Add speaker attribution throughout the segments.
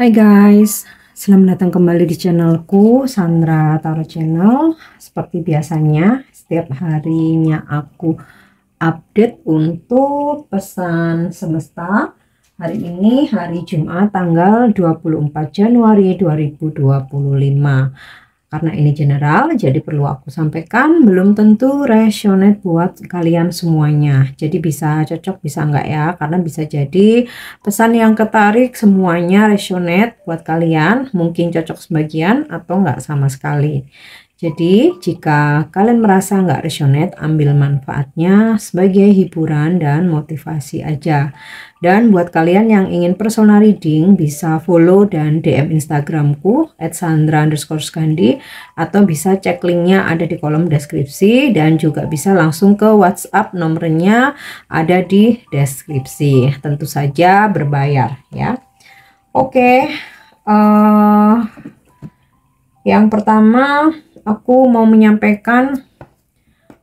Speaker 1: Hai guys, selamat datang kembali di channelku Sandra Tarot Channel. Seperti biasanya, setiap harinya aku update untuk pesan semesta. Hari ini hari Jumat tanggal 24 Januari 2025. Karena ini general, jadi perlu aku sampaikan, belum tentu resonate buat kalian semuanya. Jadi bisa cocok, bisa enggak ya, karena bisa jadi pesan yang ketarik semuanya resonate buat kalian, mungkin cocok sebagian atau enggak sama sekali. Jadi jika kalian merasa nggak resonate, ambil manfaatnya sebagai hiburan dan motivasi aja. Dan buat kalian yang ingin personal reading, bisa follow dan DM Instagramku @sandra_skandi, atau bisa cek linknya ada di kolom deskripsi, dan juga bisa langsung ke WhatsApp, nomornya ada di deskripsi. Tentu saja berbayar ya. Oke, yang pertama aku mau menyampaikan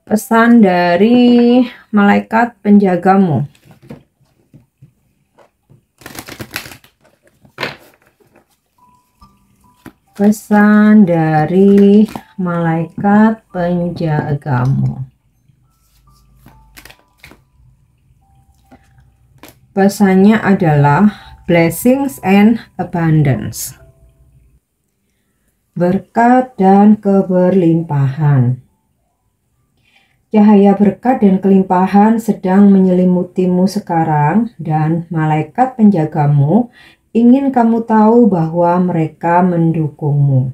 Speaker 1: pesan dari malaikat penjagamu. Pesan dari malaikat penjagamu. Pesannya adalah blessings and abundance. Berkat dan keberlimpahan. Cahaya berkat dan kelimpahan sedang menyelimutimu sekarang, dan malaikat penjagamu ingin kamu tahu bahwa mereka mendukungmu.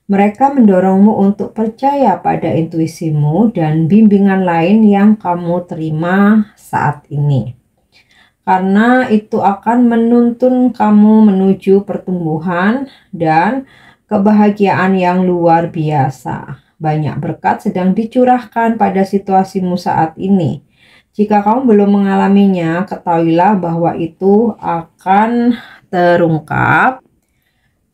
Speaker 1: Mereka mendorongmu untuk percaya pada intuisimu dan bimbingan lain yang kamu terima saat ini. Karena itu akan menuntun kamu menuju pertumbuhan dan kebahagiaan yang luar biasa. Banyak berkat sedang dicurahkan pada situasimu saat ini. Jika kamu belum mengalaminya, ketahuilah bahwa itu akan terungkap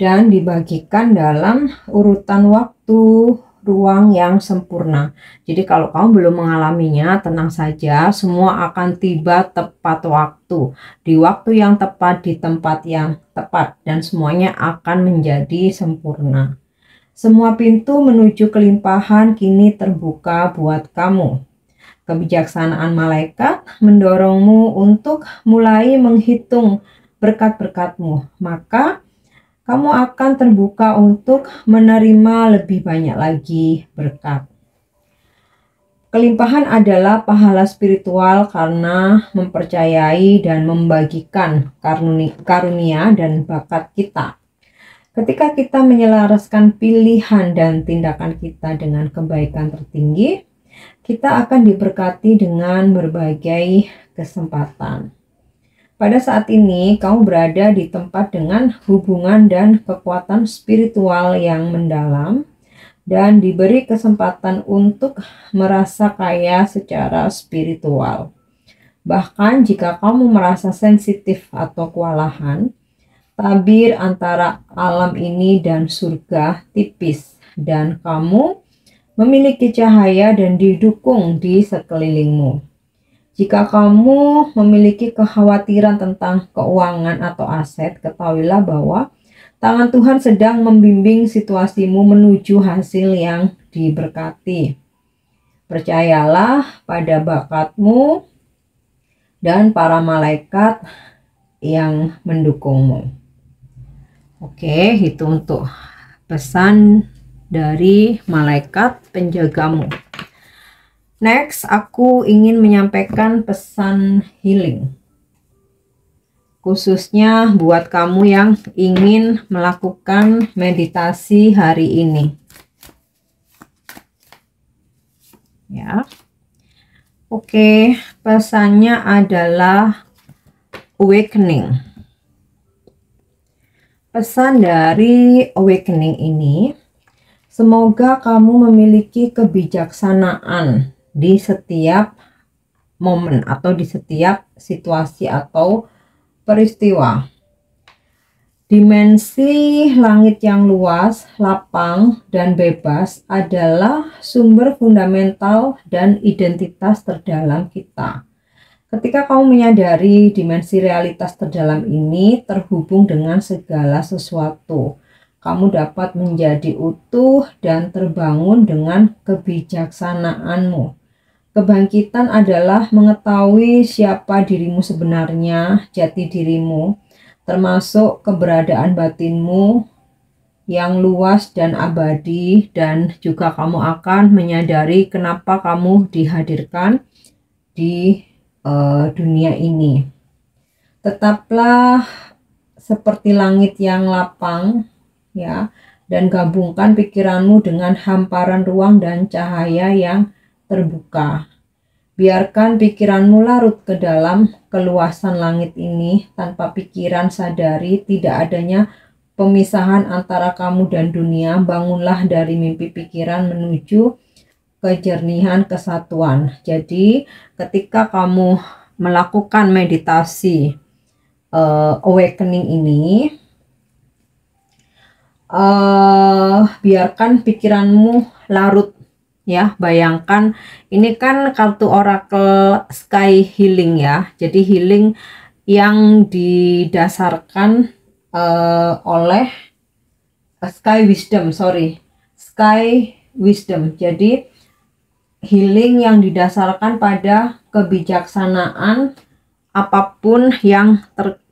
Speaker 1: dan dibagikan dalam urutan waktu, ruang yang sempurna. Jadi kalau kamu belum mengalaminya, tenang saja, semua akan tiba tepat waktu, di waktu yang tepat, di tempat yang tepat, dan semuanya akan menjadi sempurna. Semua pintu menuju kelimpahan kini terbuka buat kamu. Kebijaksanaan malaikat mendorongmu untuk mulai menghitung berkat-berkatmu, maka kamu akan terbuka untuk menerima lebih banyak lagi berkat. Kelimpahan adalah pahala spiritual karena mempercayai dan membagikan karunia dan bakat kita. Ketika kita menyelaraskan pilihan dan tindakan kita dengan kebaikan tertinggi, kita akan diberkati dengan berbagai kesempatan. Pada saat ini, kamu berada di tempat dengan hubungan dan kekuatan spiritual yang mendalam, dan diberi kesempatan untuk merasa kaya secara spiritual. Bahkan jika kamu merasa sensitif atau kewalahan, tabir antara alam ini dan surga tipis, dan kamu memiliki cahaya dan didukung di sekelilingmu. Jika kamu memiliki kekhawatiran tentang keuangan atau aset, ketahuilah bahwa tangan Tuhan sedang membimbing situasimu menuju hasil yang diberkati. Percayalah pada bakatmu dan para malaikat yang mendukungmu. Oke, itu untuk pesan dari malaikat penjagamu. Next, aku ingin menyampaikan pesan healing. Khususnya buat kamu yang ingin melakukan meditasi hari ini. Ya. Oke, pesannya adalah awakening. Pesan dari awakening ini, semoga kamu memiliki kebijaksanaan di setiap momen atau di setiap situasi atau peristiwa. Dimensi langit yang luas, lapang, dan bebas adalah sumber fundamental dan identitas terdalam kita. Ketika kamu menyadari dimensi realitas terdalam ini terhubung dengan segala sesuatu, kamu dapat menjadi utuh dan terbangun dengan kebijaksanaanmu. Kebangkitan adalah mengetahui siapa dirimu sebenarnya, jati dirimu, termasuk keberadaan batinmu yang luas dan abadi, dan juga kamu akan menyadari kenapa kamu dihadirkan di dunia ini. Tetaplah seperti langit yang lapang, ya, dan gabungkan pikiranmu dengan hamparan ruang dan cahaya yang terbuka. Biarkan pikiranmu larut ke dalam keluasan langit ini tanpa pikiran sadari tidak adanya pemisahan antara kamu dan dunia. Bangunlah dari mimpi pikiran menuju kejernihan kesatuan. Jadi ketika kamu melakukan meditasi awakening ini, biarkan pikiranmu larut, ya. Bayangkan ini kan kartu oracle sky healing, ya. Jadi healing yang didasarkan oleh sky wisdom. Jadi healing yang didasarkan pada kebijaksanaan apapun yang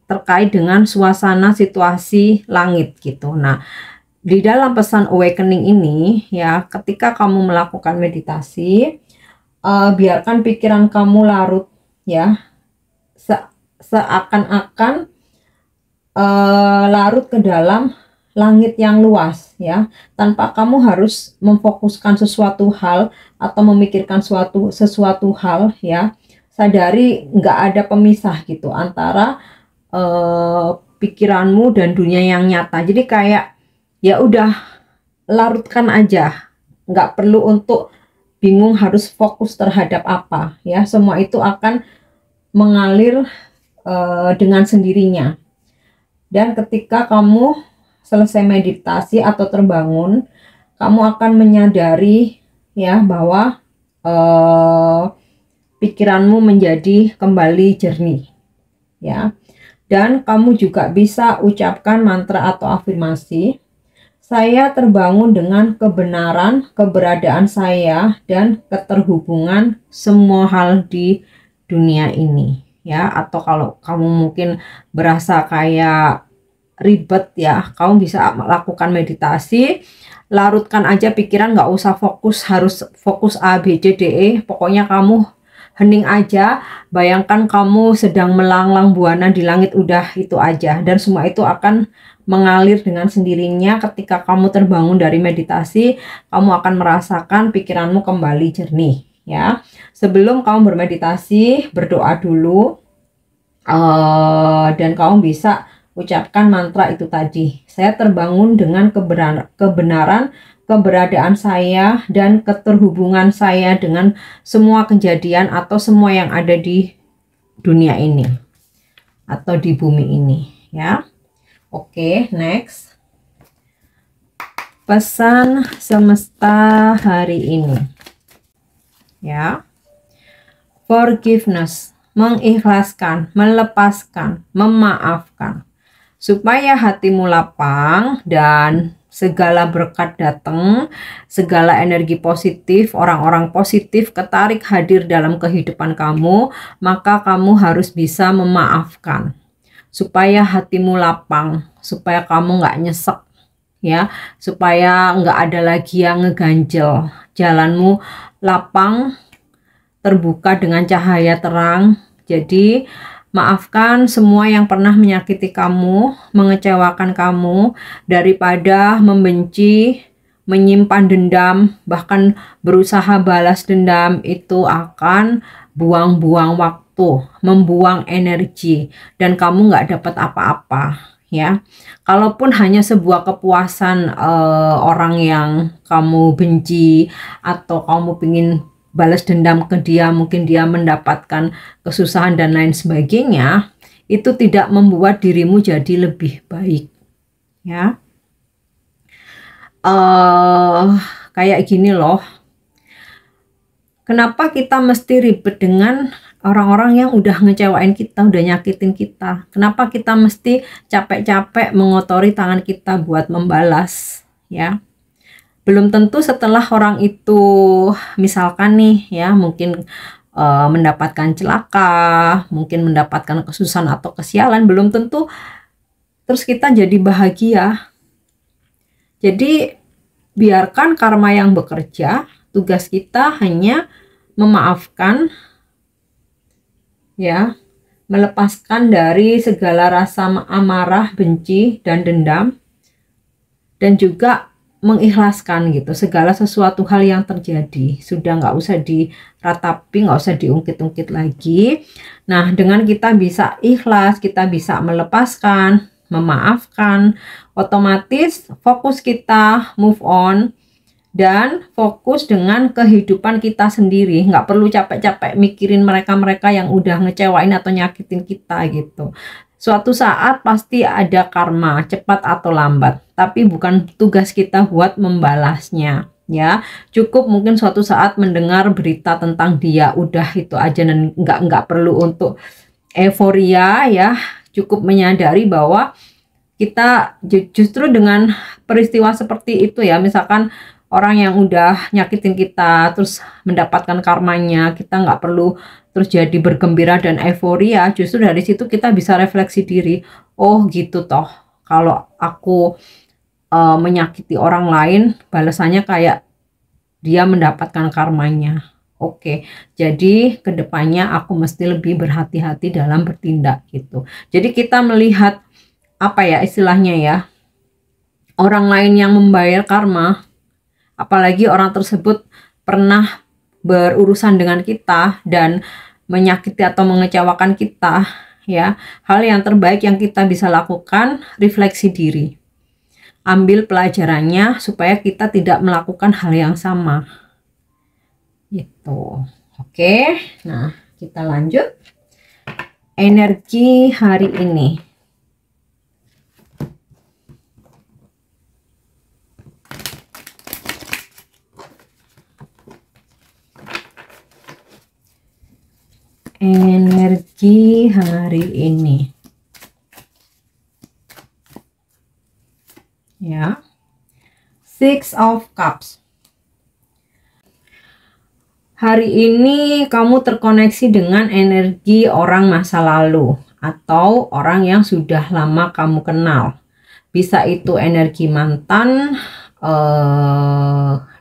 Speaker 1: terkait dengan suasana situasi langit gitu. Nah, di dalam pesan awakening ini, ya, ketika kamu melakukan meditasi, biarkan pikiran kamu larut, ya, seakan-akan larut ke dalam langit yang luas, ya, tanpa kamu harus memfokuskan sesuatu hal atau memikirkan sesuatu hal, ya. Sadari nggak ada pemisah gitu antara pikiranmu dan dunia yang nyata. Jadi kayak ya udah, larutkan aja, nggak perlu untuk bingung harus fokus terhadap apa, ya. Semua itu akan mengalir dengan sendirinya. Dan ketika kamu selesai meditasi atau terbangun, kamu akan menyadari, ya, bahwa pikiranmu menjadi kembali jernih, ya. Dan kamu juga bisa ucapkan mantra atau afirmasi. Saya terbangun dengan kebenaran keberadaan saya dan keterhubungan semua hal di dunia ini, ya. Atau kalau kamu mungkin berasa kayak ribet, ya, kamu bisa melakukan meditasi, larutkan aja pikiran, nggak usah harus fokus A B C D E, pokoknya kamu hening aja. Bayangkan kamu sedang melanglang buana di langit, udah itu aja, dan semua itu akan mengalir dengan sendirinya. Ketika kamu terbangun dari meditasi, kamu akan merasakan pikiranmu kembali jernih, ya. Sebelum kamu bermeditasi, berdoa dulu, dan kamu bisa ucapkan mantra itu tadi. Saya terbangun dengan kebenaran keberadaan saya dan keterhubungan saya dengan semua kejadian atau semua yang ada di dunia ini atau di bumi ini, ya. Oke, next. Pesan semesta hari ini, ya. Forgiveness, mengikhlaskan, melepaskan, memaafkan, supaya hatimu lapang dan segala berkat datang, segala energi positif, orang-orang positif ketarik hadir dalam kehidupan kamu. Maka kamu harus bisa memaafkan supaya hatimu lapang, supaya kamu nggak nyesek, ya, supaya nggak ada lagi yang ngeganjel. Jalanmu lapang, terbuka dengan cahaya terang. Jadi maafkan semua yang pernah menyakiti kamu, mengecewakan kamu, daripada membenci, menyimpan dendam, bahkan berusaha balas dendam. Itu akan buang-buang waktu, membuang energi, dan kamu nggak dapat apa-apa, ya. Kalaupun hanya sebuah kepuasan orang yang kamu benci, atau kamu ingin balas dendam ke dia, mungkin dia mendapatkan kesusahan dan lain sebagainya, itu tidak membuat dirimu jadi lebih baik, ya. Kayak gini loh, Kenapa kita mesti ribet dengan orang-orang yang udah ngecewain kita, udah nyakitin kita? Kenapa kita mesti capek-capek mengotori tangan kita buat membalas, ya? Belum tentu setelah orang itu, misalkan nih ya, mungkin mendapatkan celaka, mungkin mendapatkan kesusahan atau kesialan, belum tentu terus kita jadi bahagia. Jadi biarkan karma yang bekerja. Tugas kita hanya memaafkan, ya, melepaskan dari segala rasa amarah, benci, dan dendam, dan juga mengikhlaskan gitu segala sesuatu hal yang terjadi. Sudah nggak usah diratapi, nggak usah diungkit-ungkit lagi. Nah, dengan kita bisa ikhlas, kita bisa melepaskan, memaafkan, otomatis fokus kita move on dan fokus dengan kehidupan kita sendiri. Nggak perlu capek-capek mikirin mereka-mereka yang udah ngecewain atau nyakitin kita gitu. Suatu saat pasti ada karma, cepat atau lambat. Tapi bukan tugas kita buat membalasnya, ya. Cukup mungkin suatu saat mendengar berita tentang dia, udah itu aja, dan nggak perlu untuk euforia, ya. Cukup menyadari bahwa kita justru dengan peristiwa seperti itu, ya, misalkan orang yang udah nyakitin kita terus mendapatkan karmanya, kita nggak perlu terus jadi bergembira dan euforia. Justru dari situ kita bisa refleksi diri. Oh gitu toh, kalau aku menyakiti orang lain, balasannya kayak dia mendapatkan karmanya. Oke, jadi kedepannya aku mesti lebih berhati-hati dalam bertindak gitu. Jadi kita melihat apa ya istilahnya ya, orang lain yang membayar karma, apalagi orang tersebut pernah berurusan dengan kita dan menyakiti atau mengecewakan kita, ya. Hal yang terbaik yang kita bisa lakukan, refleksi diri. Ambil pelajarannya supaya kita tidak melakukan hal yang sama. Gitu. Oke. Nah, kita lanjut. Energi hari ini. Energi hari ini, ya. Six of Cups. Hari ini kamu terkoneksi dengan energi orang masa lalu atau orang yang sudah lama kamu kenal. Bisa itu energi mantan,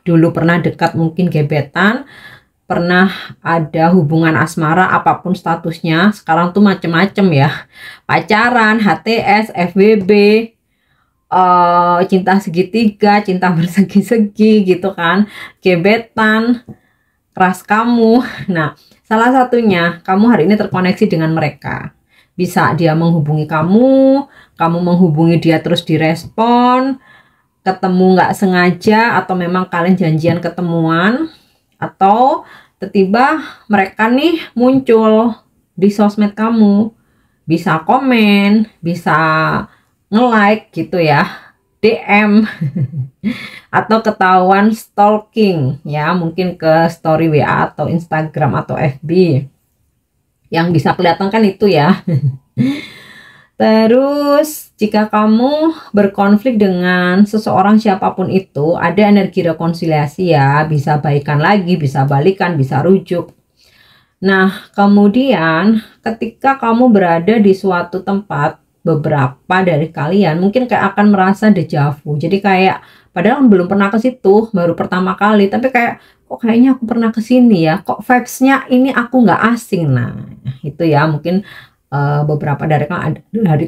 Speaker 1: dulu pernah dekat, mungkin gebetan, pernah ada hubungan asmara, apapun statusnya. Sekarang tuh macem-macem ya, pacaran, HTS, FWB, cinta segitiga, cinta bersegi-segi gitu kan, gebetan, keras kamu. Nah, salah satunya kamu hari ini terkoneksi dengan mereka. Bisa dia menghubungi kamu, kamu menghubungi dia terus direspon, ketemu nggak sengaja, atau memang kalian janjian ketemuan, atau tiba-tiba mereka nih muncul di sosmed kamu, bisa komen, bisa nge-like gitu ya, DM, atau ketahuan stalking ya, mungkin ke story WA atau Instagram atau FB, yang bisa kelihatan kan itu ya. Terus jika kamu berkonflik dengan seseorang siapapun itu, ada energi rekonsiliasi ya, bisa baikan lagi, bisa balikan, bisa rujuk. Nah, kemudian ketika kamu berada di suatu tempat, beberapa dari kalian mungkin kayak akan merasa dejavu. Jadi kayak padahal belum pernah ke situ, baru pertama kali, tapi kayak kok kayaknya aku pernah ke sini ya, kok vibes-nya ini aku nggak asing. Nah, itu ya, mungkin beberapa dari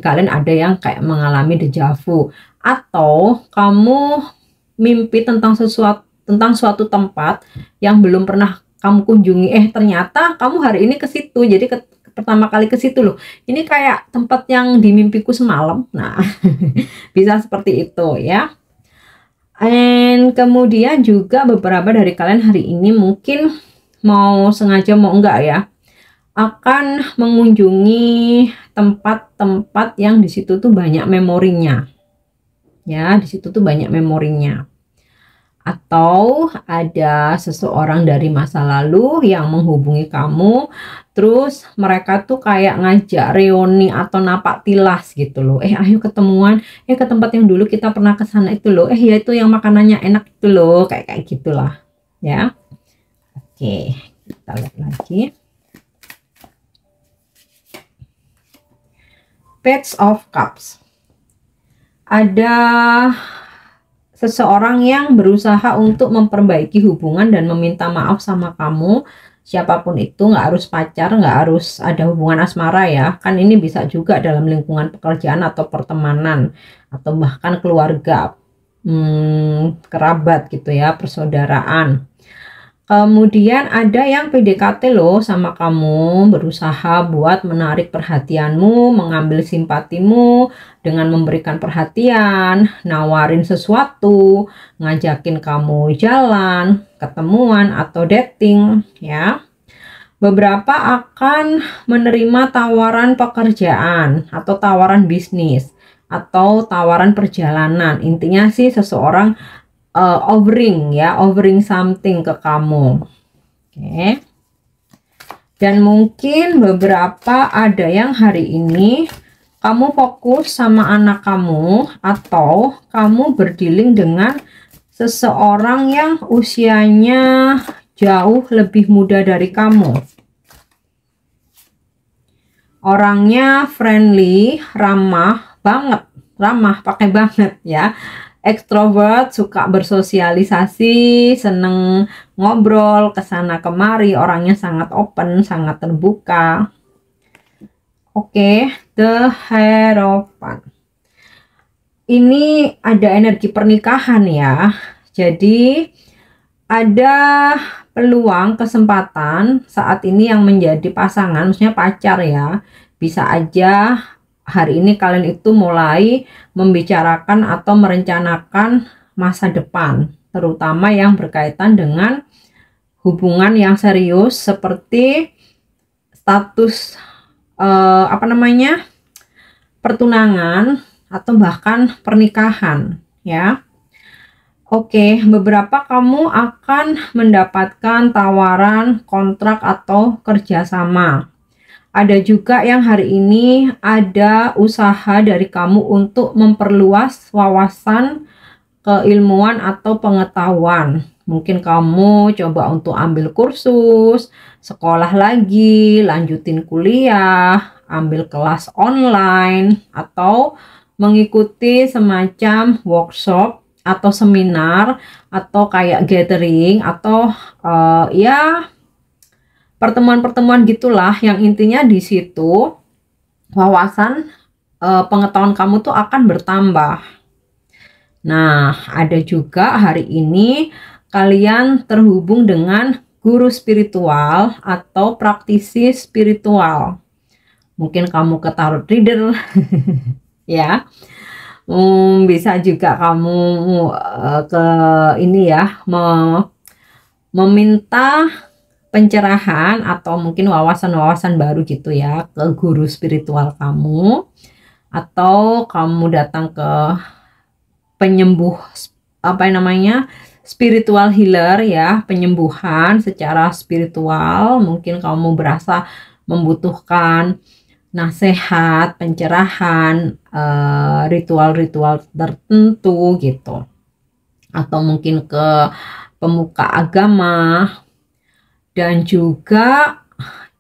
Speaker 1: kalian ada yang kayak mengalami dejavu, atau kamu mimpi tentang suatu tempat yang belum pernah kamu kunjungi, ternyata kamu hari ini ke situ. Jadi pertama kali ke situ loh, ini kayak tempat yang di mimpiku semalam. Nah, bisa seperti itu ya. And kemudian juga beberapa dari kalian hari ini mungkin mau sengaja mau enggak ya, akan mengunjungi tempat-tempat yang di situ tuh banyak memorinya. Ya, di situ tuh banyak memorinya. atau ada seseorang dari masa lalu yang menghubungi kamu, terus mereka tuh kayak ngajak reuni atau napak tilas gitu loh. Ayo ketemuan, ke tempat yang dulu kita pernah ke sana itu loh. Ya itu yang makanannya enak itu loh, kayak gitulah ya. Oke, kita lihat lagi. Page of Cups. Ada seseorang yang berusaha untuk memperbaiki hubungan dan meminta maaf sama kamu. Siapapun itu, nggak harus pacar, nggak harus ada hubungan asmara ya. Kan ini bisa juga dalam lingkungan pekerjaan atau pertemanan, atau bahkan keluarga, kerabat gitu ya, persaudaraan. Kemudian ada yang PDKT loh sama kamu, berusaha buat menarik perhatianmu, mengambil simpatimu dengan memberikan perhatian, nawarin sesuatu, ngajakin kamu jalan, ketemuan atau dating ya. Beberapa akan menerima tawaran pekerjaan atau tawaran bisnis atau tawaran perjalanan. Intinya sih seseorang offering something ke kamu. Oke. Dan mungkin beberapa ada yang hari ini kamu fokus sama anak kamu, atau kamu berdealing dengan seseorang yang usianya jauh lebih muda dari kamu. Orangnya friendly, ramah banget, ramah pakai banget ya. Ekstrovert, suka bersosialisasi, seneng ngobrol kesana kemari, orangnya sangat open, sangat terbuka. Oke, The Hierophant. Ini ada energi pernikahan ya. Jadi ada peluang kesempatan saat ini yang menjadi pasangan, maksudnya pacar ya. Bisa aja hari ini kalian itu mulai membicarakan atau merencanakan masa depan, terutama yang berkaitan dengan hubungan yang serius seperti status pertunangan atau bahkan pernikahan ya. Oke, beberapa kamu akan mendapatkan tawaran kontrak atau kerjasama. Ada juga yang hari ini ada usaha dari kamu untuk memperluas wawasan keilmuan atau pengetahuan. Mungkin kamu coba untuk ambil kursus, sekolah lagi, lanjutin kuliah, ambil kelas online, atau mengikuti semacam workshop atau seminar, atau kayak gathering, atau ya pertemuan-pertemuan gitulah, yang intinya di situ wawasan pengetahuan kamu tuh akan bertambah. Nah, ada juga hari ini kalian terhubung dengan guru spiritual atau praktisi spiritual. Mungkin kamu ke tarot reader ya. Bisa juga kamu ke ini ya, meminta pencerahan atau mungkin wawasan-wawasan baru gitu ya ke guru spiritual kamu, atau kamu datang ke penyembuh spiritual healer ya, penyembuhan secara spiritual. Mungkin kamu berasa membutuhkan nasihat, pencerahan, ritual-ritual tertentu gitu, atau mungkin ke pemuka agama. Dan juga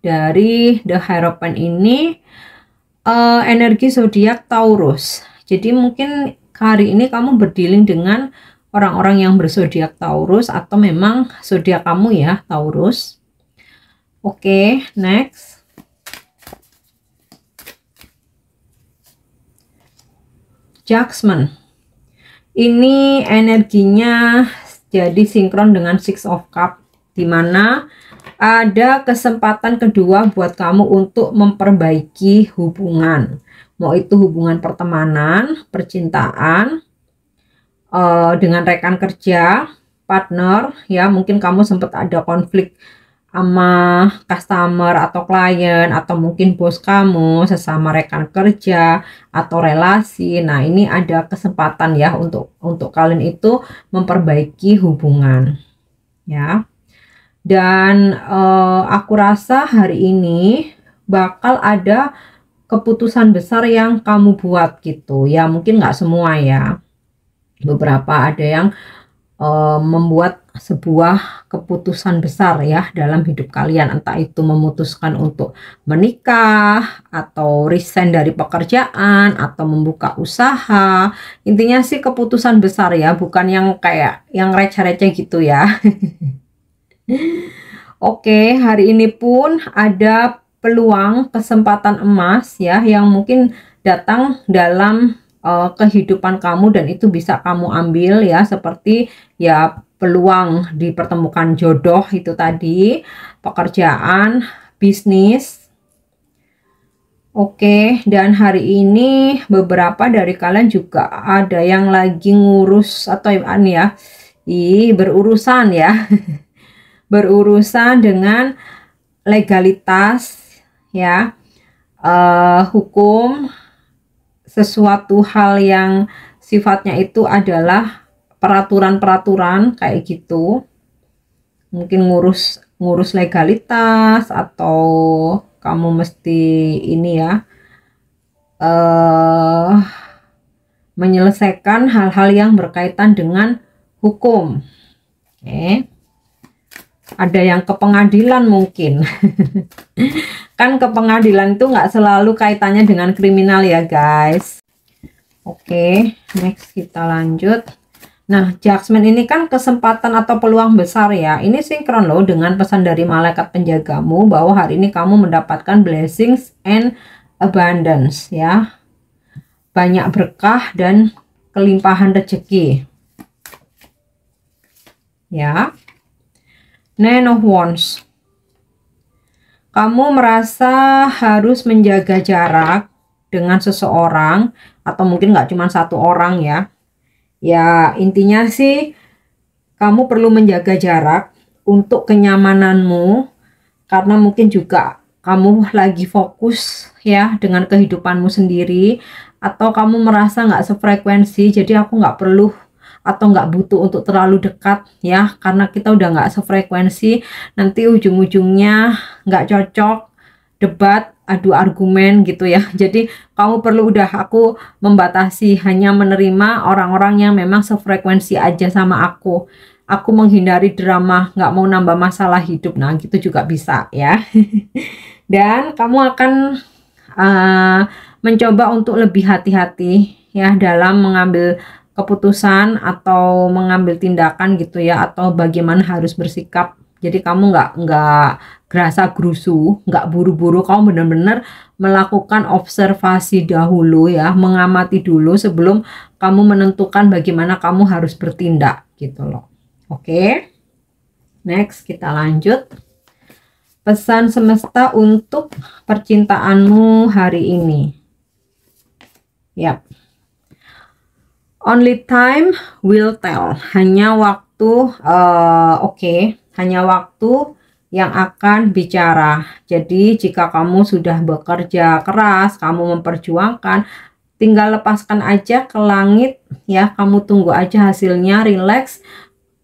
Speaker 1: dari The Hierophant ini energi zodiak Taurus. Jadi mungkin hari ini kamu berdealing dengan orang-orang yang berzodiak Taurus, atau memang zodiak kamu ya Taurus. Oke, next. Judgment. Ini energinya jadi sinkron dengan Six of Cups, di mana ada kesempatan kedua buat kamu untuk memperbaiki hubungan. Mau itu hubungan pertemanan, percintaan, dengan rekan kerja, partner ya. Mungkin kamu sempat ada konflik sama customer atau klien atau mungkin bos kamu, sesama rekan kerja atau relasi. Nah, ini ada kesempatan ya untuk kalian itu memperbaiki hubungan ya. Dan aku rasa hari ini bakal ada keputusan besar yang kamu buat gitu ya. Mungkin nggak semua ya, beberapa ada yang membuat sebuah keputusan besar ya dalam hidup kalian, entah itu memutuskan untuk menikah atau resign dari pekerjaan atau membuka usaha. Intinya sih keputusan besar ya, bukan yang kayak yang receh-receh gitu ya. Oke, hari ini pun ada peluang kesempatan emas ya yang mungkin datang dalam kehidupan kamu, dan itu bisa kamu ambil ya, seperti ya peluang dipertemukan jodoh itu tadi, pekerjaan, bisnis. Oke, dan hari ini beberapa dari kalian juga ada yang lagi ngurus atau ya, berurusan ya. Berurusan dengan legalitas ya, hukum, sesuatu hal yang sifatnya itu adalah peraturan-peraturan kayak gitu. Mungkin ngurus legalitas, atau kamu mesti ini ya, menyelesaikan hal-hal yang berkaitan dengan hukum. Oke. Ada yang ke pengadilan mungkin. Kan ke pengadilan itu nggak selalu kaitannya dengan kriminal ya guys. Oke, next kita lanjut. Nah, judgment ini kan kesempatan atau peluang besar ya. Ini sinkron loh dengan pesan dari malaikat penjagamu bahwa hari ini kamu mendapatkan blessings and abundance ya. Banyak berkah dan kelimpahan rezeki. Ya. Nine of Wands. Kamu merasa harus menjaga jarak dengan seseorang, atau mungkin nggak cuma satu orang ya. Ya, intinya sih kamu perlu menjaga jarak untuk kenyamananmu, karena mungkin juga kamu lagi fokus ya dengan kehidupanmu sendiri, atau kamu merasa nggak sefrekuensi, jadi aku nggak perlu atau nggak butuh untuk terlalu dekat ya, karena kita udah nggak sefrekuensi, nanti ujung-ujungnya nggak cocok, debat, adu argumen gitu ya. Jadi kamu perlu aku membatasi, hanya menerima orang-orang yang memang sefrekuensi aja sama aku menghindari drama, nggak mau nambah masalah hidup. Nah gitu juga bisa ya. Dan kamu akan mencoba untuk lebih hati-hati ya dalam mengambil keputusan atau mengambil tindakan gitu ya, atau bagaimana harus bersikap. Jadi kamu nggak gerasa gerusu, nggak buru-buru, kamu benar-benar melakukan observasi dahulu ya, mengamati dulu sebelum kamu menentukan bagaimana kamu harus bertindak gitu loh. Oke, next kita lanjut. Pesan semesta untuk percintaanmu hari ini. Yap. Only time will tell. Hanya waktu, hanya waktu yang akan bicara. Jadi jika kamu sudah bekerja keras, kamu memperjuangkan, tinggal lepaskan aja ke langit ya. Kamu tunggu aja hasilnya, relax,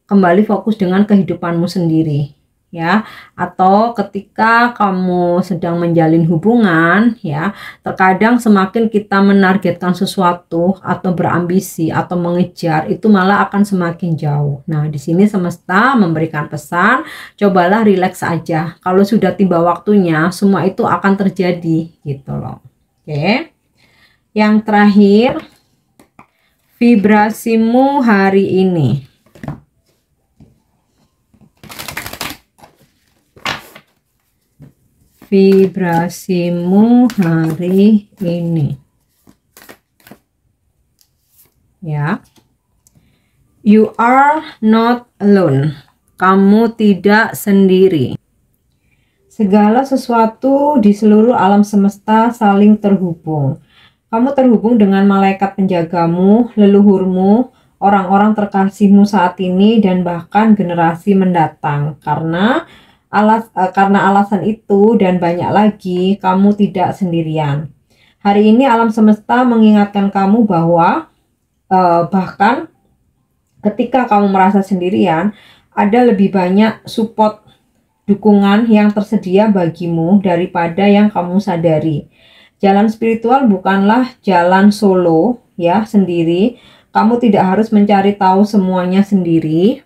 Speaker 1: kembali fokus dengan kehidupanmu sendiri. Ya, atau ketika kamu sedang menjalin hubungan ya, terkadang semakin kita menargetkan sesuatu atau berambisi atau mengejar, itu malah akan semakin jauh. Nah, di sini semesta memberikan pesan, cobalah rileks aja. Kalau sudah tiba waktunya, semua itu akan terjadi gitu loh. Oke. Yang terakhir, vibrasimu hari ini. Vibrasimu hari ini ya, you are not alone. Kamu tidak sendiri. Segala sesuatu di seluruh alam semesta saling terhubung. Kamu terhubung dengan malaikat penjagamu, leluhurmu, orang-orang terkasihmu saat ini, dan bahkan generasi mendatang, karena karena alasan itu dan banyak lagi, kamu tidak sendirian. Hari ini alam semesta mengingatkan kamu bahwa bahkan ketika kamu merasa sendirian, ada lebih banyak support, dukungan yang tersedia bagimu daripada yang kamu sadari. Jalan spiritual bukanlah jalan solo ya, sendiri. Kamu tidak harus mencari tahu semuanya sendiri.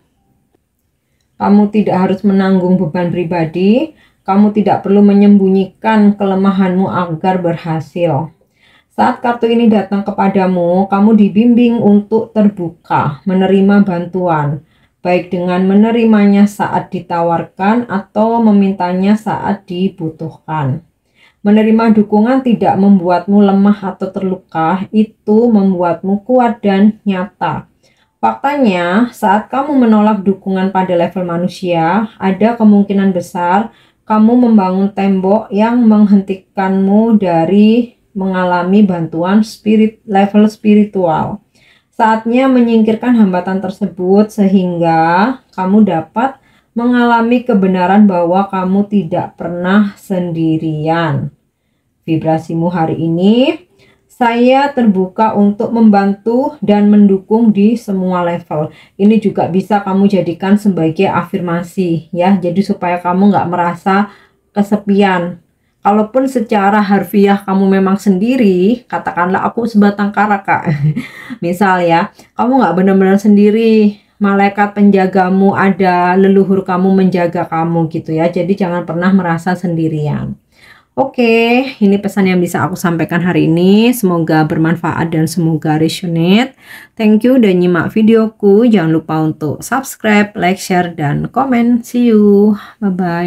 Speaker 1: Kamu tidak harus menanggung beban pribadi. Kamu tidak perlu menyembunyikan kelemahanmu agar berhasil. Saat kartu ini datang kepadamu, kamu dibimbing untuk terbuka, menerima bantuan, baik dengan menerimanya saat ditawarkan atau memintanya saat dibutuhkan. Menerima dukungan tidak membuatmu lemah atau terluka, itu membuatmu kuat dan nyata. Faktanya, saat kamu menolak dukungan pada level manusia, ada kemungkinan besar kamu membangun tembok yang menghentikanmu dari mengalami bantuan level spiritual. Saatnya menyingkirkan hambatan tersebut sehingga kamu dapat mengalami kebenaran bahwa kamu tidak pernah sendirian. Vibrasimu hari ini, saya terbuka untuk membantu dan mendukung di semua level. Ini juga bisa kamu jadikan sebagai afirmasi ya. Jadi supaya kamu nggak merasa kesepian. Kalaupun secara harfiah kamu memang sendiri, katakanlah aku sebatang kara kak. Misal ya, kamu nggak benar-benar sendiri. Malaikat penjagamu ada, leluhur kamu menjaga kamu gitu ya. Jadi jangan pernah merasa sendirian. Oke, ini pesan yang bisa aku sampaikan hari ini. Semoga bermanfaat dan semoga resonate. Thank you udah nyimak videoku. Jangan lupa untuk subscribe, like, share, dan komen. See you. Bye-bye.